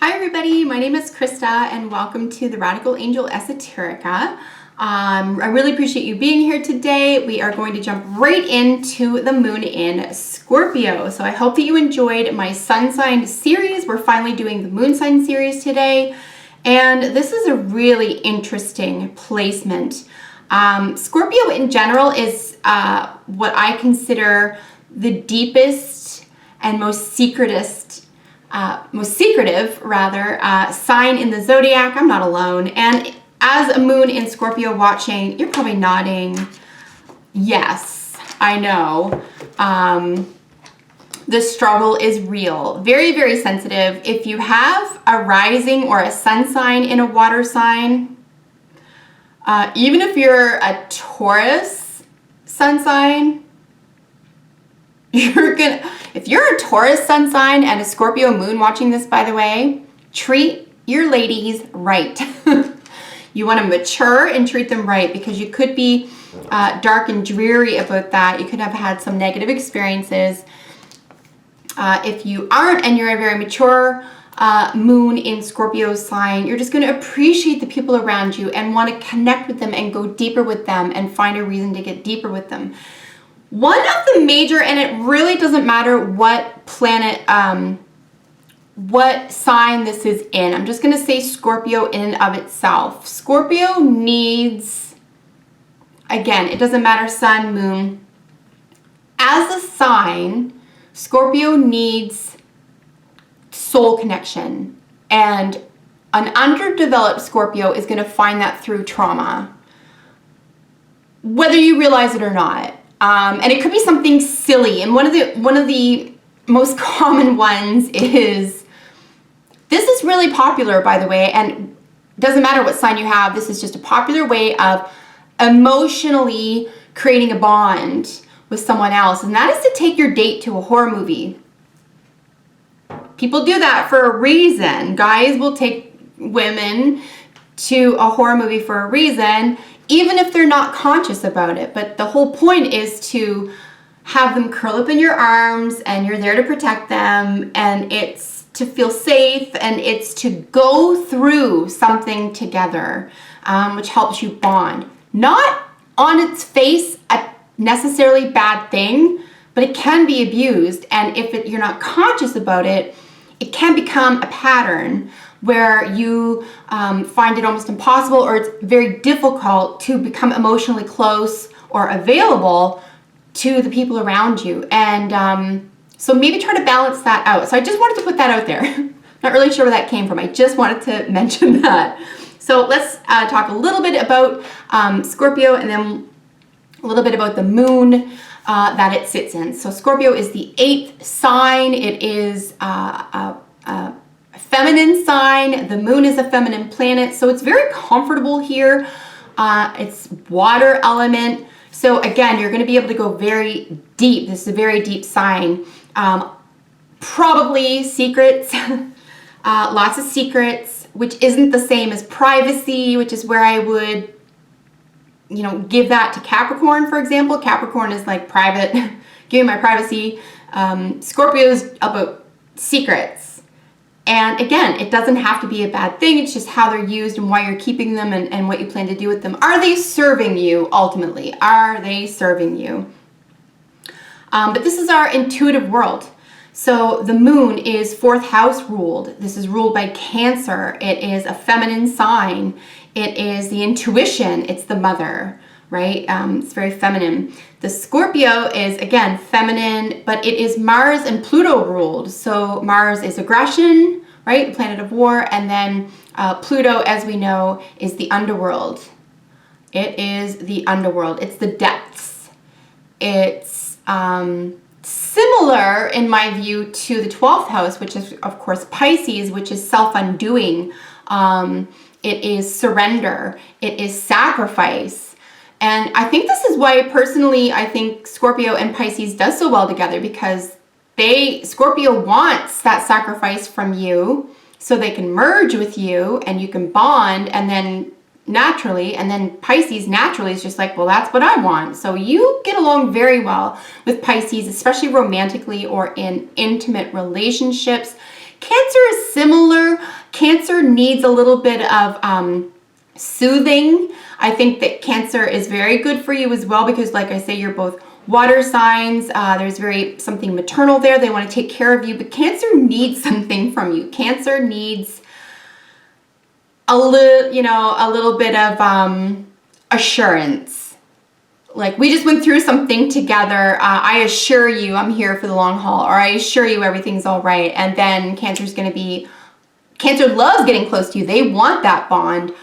Hi everybody, my name is Krista and welcome to the Radical Angel Esoterica. I really appreciate you being here today. We are going to jump right into the moon in Scorpio. So I hope that you enjoyed my sun sign series. We're finally doing the moon sign series today. And this is a really interesting placement. Scorpio in general is what I consider the deepest and most secretive sign in the zodiac. I'm not alone. And as a moon in Scorpio watching, you're probably nodding. Yes, I know. The struggle is real. Very, very sensitive. If you have a rising or a sun sign in a water sign, even if you're a Taurus sun sign, if you're a Taurus sun sign and a Scorpio moon watching this, by the way, treat your ladies right. You want to mature and treat them right, because you could be dark and dreary about that. You could have had some negative experiences. If you aren't and you're a very mature moon in Scorpio sign, you're just going to appreciate the people around you and want to connect with them and go deeper with them and find a reason to get deeper with them. One of the major, and it really doesn't matter what planet, what sign this is in. I'm just going to say Scorpio in and of itself. Scorpio needs, again, it doesn't matter sun, moon. As a sign, Scorpio needs soul connection. And an underdeveloped Scorpio is going to find that through trauma, whether you realize it or not. And it could be something silly. And one of the most common ones is, this is really popular, by the way, and doesn't matter what sign you have, this is just a popular way of emotionally creating a bond with someone else. And that is to take your date to a horror movie. People do that for a reason. Guys will take women to a horror movie for a reason, even if they're not conscious about it. But the whole point is to have them curl up in your arms, and you're there to protect them, and it's to feel safe, and it's to go through something together, which helps you bond. Not on its face a necessarily bad thing, but it can be abused, and if you're not conscious about it, it can become a pattern where you find it almost impossible, or it's very difficult to become emotionally close or available to the people around you. And so maybe try to balance that out. So I just wanted to put that out there. Not really sure where that came from. I just wanted to mention that. So let's talk a little bit about Scorpio, and then a little bit about the moon that it sits in. So Scorpio is the 8th sign. It is a feminine sign. The moon is a feminine planet, so it's very comfortable here. It's water element, so again, you're going to be able to go very deep. This is a very deep sign. Probably secrets, lots of secrets, which isn't the same as privacy, which is where I would, give that to Capricorn, for example. Capricorn is like private, giving my privacy. Scorpio is about secrets. And again, it doesn't have to be a bad thing. It's just how they're used and why you're keeping them, and what you plan to do with them. Are they serving you ultimately? Are they serving you? But this is our intuitive world. So the moon is 4th house ruled. This is ruled by Cancer. It is a feminine sign. It is the intuition. It's the mother, right? It's very feminine. The Scorpio is, again, feminine, but it is Mars and Pluto ruled. So Mars is aggression, right? Planet of war. And then Pluto, as we know, is the underworld. It is the underworld. It's the depths. It's similar, in my view, to the 12th house, which is, of course, Pisces, which is self-undoing. It is surrender. It is sacrifice. And I think this is why, personally, I think Scorpio and Pisces does so well together, because Scorpio wants that sacrifice from you so they can merge with you and you can bond, and then Pisces naturally is just like, well, that's what I want. So you get along very well with Pisces, especially romantically or in intimate relationships. Cancer is similar. Cancer needs a little bit of soothing. I think that Cancer is very good for you as well because, like I say, you're both water signs. There's something maternal there. They want to take care of you, but Cancer needs something from you. Cancer needs a little bit of assurance. Like, we just went through something together. I assure you I'm here for the long haul, or I assure you everything's all right. And then Cancer loves getting close to you. They want that bond.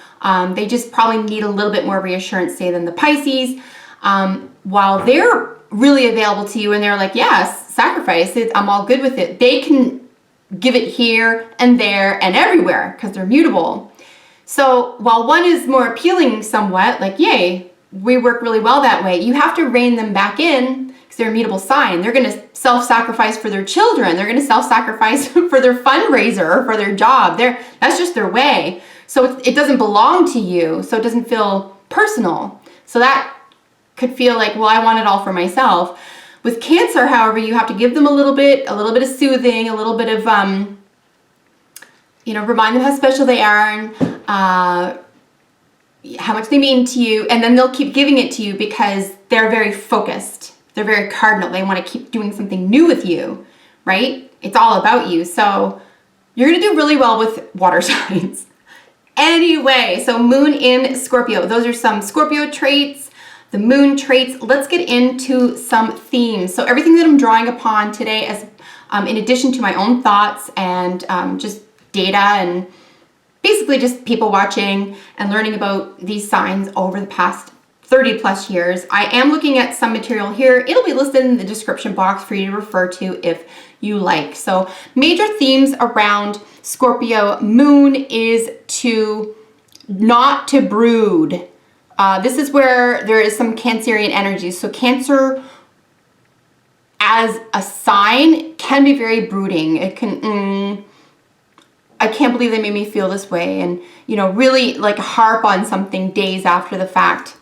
They just probably need a little bit more reassurance, say, than the Pisces. While they're really available to you and they're like, yes, sacrifice it, I'm all good with it. They can give it here and there and everywhere because they're mutable. So while one is more appealing somewhat, like, yay, we work really well that way, you have to rein them back in because they're a mutable sign. They're going to self-sacrifice for their children. They're going to self-sacrifice for their fundraiser or for their job. That's just their way. So it doesn't belong to you. So it doesn't feel personal. So that could feel like, well, I want it all for myself. With Cancer, however, you have to give them a little bit of soothing, a little bit of, remind them how special they are and how much they mean to you. And then they'll keep giving it to you because they're very focused. They're very cardinal. They want to keep doing something new with you, right? It's all about you. So you're going to do really well with water signs. Anyway, so Moon in Scorpio. Those are some Scorpio traits. The Moon traits. Let's get into some themes. So everything that I'm drawing upon today, as in addition to my own thoughts and just data and basically just people watching and learning about these signs over the past 30 plus years, I am looking at some material here. It'll be listed in the description box for you to refer to if you like. So major themes around Scorpio Moon is not to brood. This is where there is some Cancerian energy. So Cancer as a sign can be very brooding. It can, I can't believe they made me feel this way. And, really like harp on something days after the fact.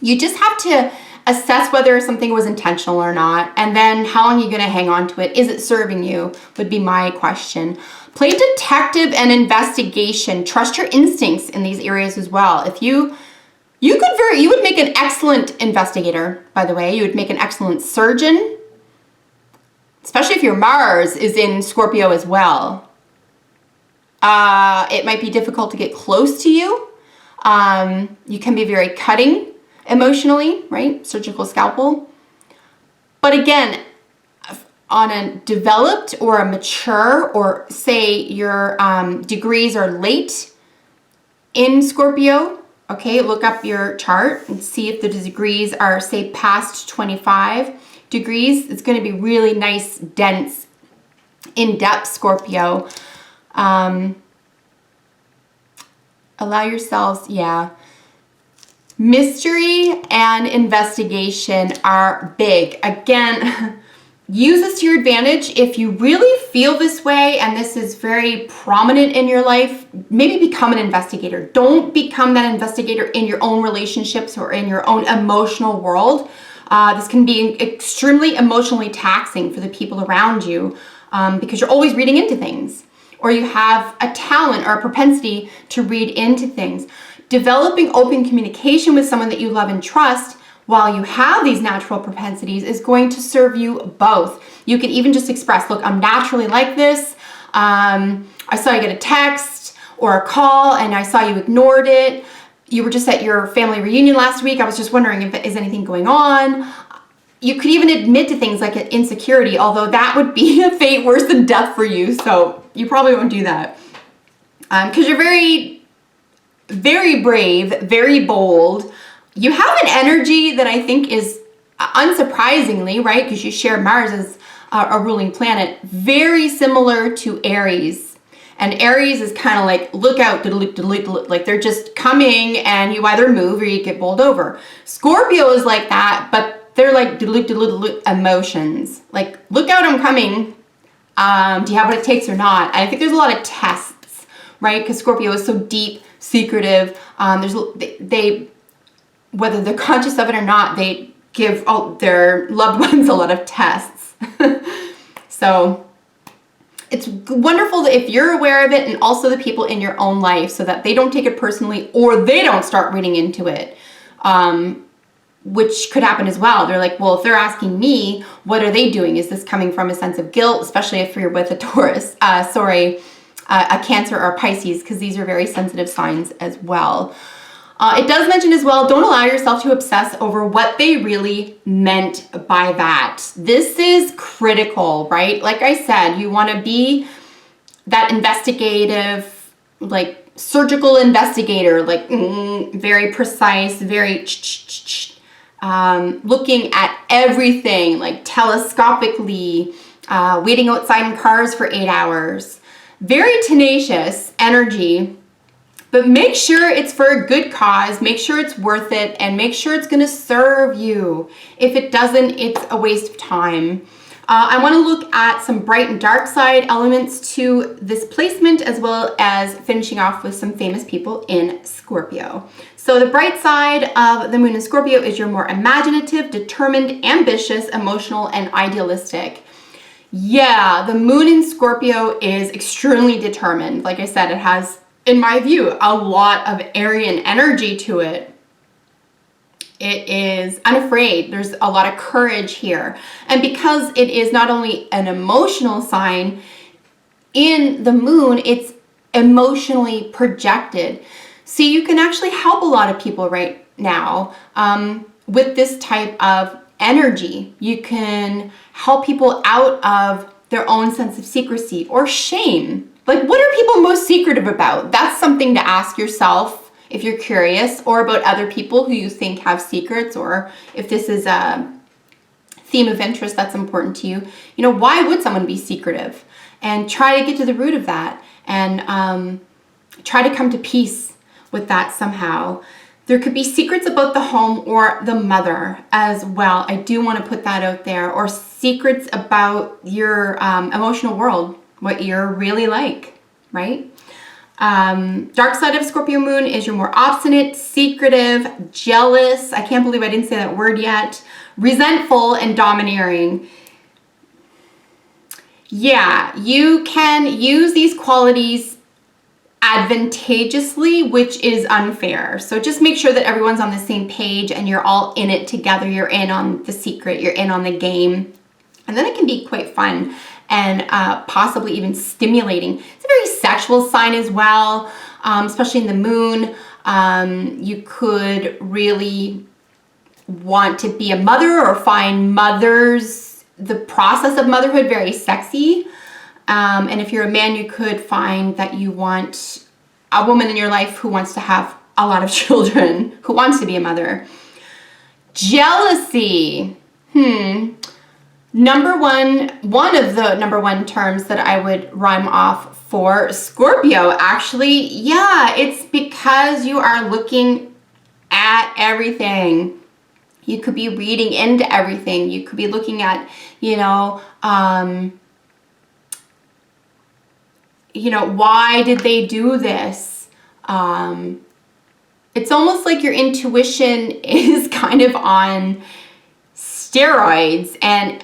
You just have to assess whether something was intentional or not. And then how long are you going to hang on to it? Is it serving you? Would be my question. Play detective and investigation. Trust your instincts in these areas as well. If you would make an excellent investigator, by the way. You would make an excellent surgeon, especially if your Mars is in Scorpio as well. It might be difficult to get close to you. You can be very cutting emotionally, right? Surgical scalpel. But again, on a developed or a mature, or say your degrees are late in Scorpio, okay, look up your chart and see if the degrees are, say, past 25 degrees. It's going to be really nice, dense, in-depth Scorpio. Allow yourselves, mystery and investigation are big. Again, use this to your advantage. If you really feel this way and this is very prominent in your life, maybe become an investigator. Don't become that investigator in your own relationships or in your own emotional world. This can be extremely emotionally taxing for the people around you because you're always reading into things, or you have a talent or a propensity to read into things. Developing open communication with someone that you love and trust while you have these natural propensities is going to serve you both. You can even just express, look, I'm naturally like this. I saw you get a text or a call and I saw you ignored it. You were just at your family reunion last week. I was just wondering if is anything going on. You could even admit to things like insecurity, although that would be a fate worse than death for you. So you probably won't do that. Because you're very, very brave, very bold. You have an energy that I think is unsurprisingly, right? Because you share Mars as a ruling planet, very similar to Aries. And Aries is kind of like, look out, like they're just coming and you either move or you get bowled over. Scorpio is like that, but they're like emotions. Like, look out, I'm coming. Do you have what it takes or not? And I think there's a lot of tests, right? Because Scorpio is so deep, secretive. They whether they're conscious of it or not, they give their loved ones a lot of tests. So it's wonderful that if you're aware of it, and also the people in your own life, so that they don't take it personally or they don't start reading into it, which could happen as well. They're like, well, if they're asking me, what are they doing? Is this coming from a sense of guilt, especially if you're with a Taurus, a Cancer or a Pisces, because these are very sensitive signs as well. It does mention as well, don't allow yourself to obsess over what they really meant by that. This is critical, right? Like I said, you want to be that investigative, like surgical investigator, like very precise, very looking at everything, like telescopically, waiting outside in cars for 8 hours. Very tenacious energy. But make sure it's for a good cause, make sure it's worth it, and make sure it's gonna serve you. If it doesn't, it's a waste of time. I wanna look at some bright and dark side elements to this placement, as well as finishing off with some famous people in Scorpio. So the bright side of the moon in Scorpio is you're more imaginative, determined, ambitious, emotional, and idealistic. Yeah, the moon in Scorpio is extremely determined. Like I said, it has, in my view, a lot of Aryan energy to it. It is unafraid. There's a lot of courage here. And because it is not only an emotional sign, in the moon, it's emotionally projected. So you can actually help a lot of people right now with this type of energy. You can help people out of their own sense of secrecy or shame. Like, what are people most secretive about? That's something to ask yourself if you're curious, or about other people who you think have secrets, or if this is a theme of interest that's important to you. You know, why would someone be secretive? And try to get to the root of that, and try to come to peace with that somehow. There could be secrets about the home or the mother as well. I do want to put that out there. Or secrets about your emotional world, what you're really like, right? Dark side of Scorpio moon is you're more obstinate, secretive, jealous. I can't believe I didn't say that word yet. Resentful and domineering. Yeah, you can use these qualities advantageously, which is unfair. So just make sure that everyone's on the same page and you're all in it together. You're in on the secret, you're in on the game. And then it can be quite fun and possibly even stimulating. It's a very sexual sign as well, especially in the moon. You could really want to be a mother or find the process of motherhood very sexy. And if you're a man, you could find that you want a woman in your life who wants to have a lot of children, who wants to be a mother. Jealousy. One of the number one terms that I would rhyme off for Scorpio, actually, yeah, it's because you are looking at everything. You could be reading into everything. You could be looking at, why did they do this? It's almost like your intuition is kind of on steroids, and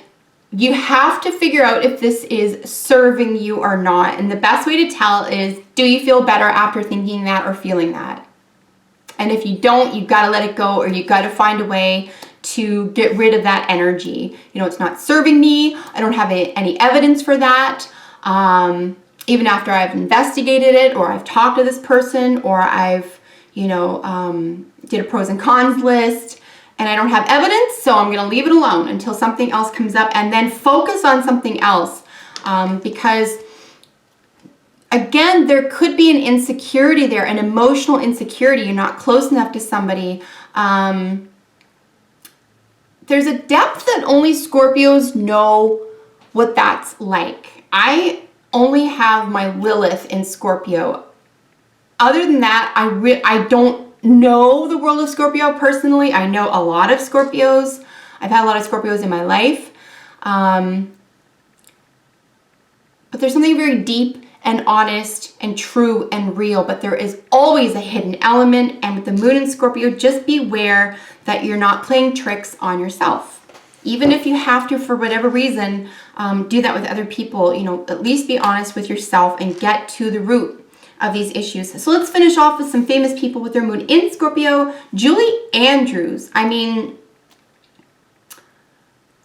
you have to figure out if this is serving you or not. And the best way to tell is, do you feel better after thinking that or feeling that? And if you don't, you've got to let it go, or you've got to find a way to get rid of that energy. It's not serving me. I don't have any evidence for that. Even after I've investigated it, or I've talked to this person, or I've, did a pros and cons list, and I don't have evidence, so I'm going to leave it alone until something else comes up, and then focus on something else. Because, again, there could be an insecurity there, an emotional insecurity. You're not close enough to somebody. There's a depth that only Scorpios know what that's like. I only have my Lilith in Scorpio. Other than that, I don't know the world of Scorpio personally. I know a lot of Scorpios. I've had a lot of Scorpios in my life. But there's something very deep and honest and true and real, but there is always a hidden element. And with the moon in Scorpio, just beware that you're not playing tricks on yourself. Even if you have to, for whatever reason, do that with other people, you know, at least be honest with yourself and get to the root of these issues. So let's finish off with some famous people with their moon in Scorpio. Julie Andrews. I mean,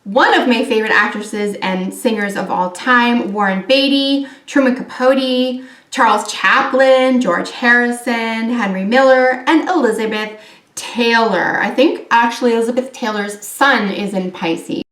one of my favorite actresses and singers of all time. Warren Beatty, Truman Capote, Charles Chaplin, George Harrison, Henry Miller, and Elizabeth Taylor. I think actually Elizabeth Taylor's sun is in Pisces.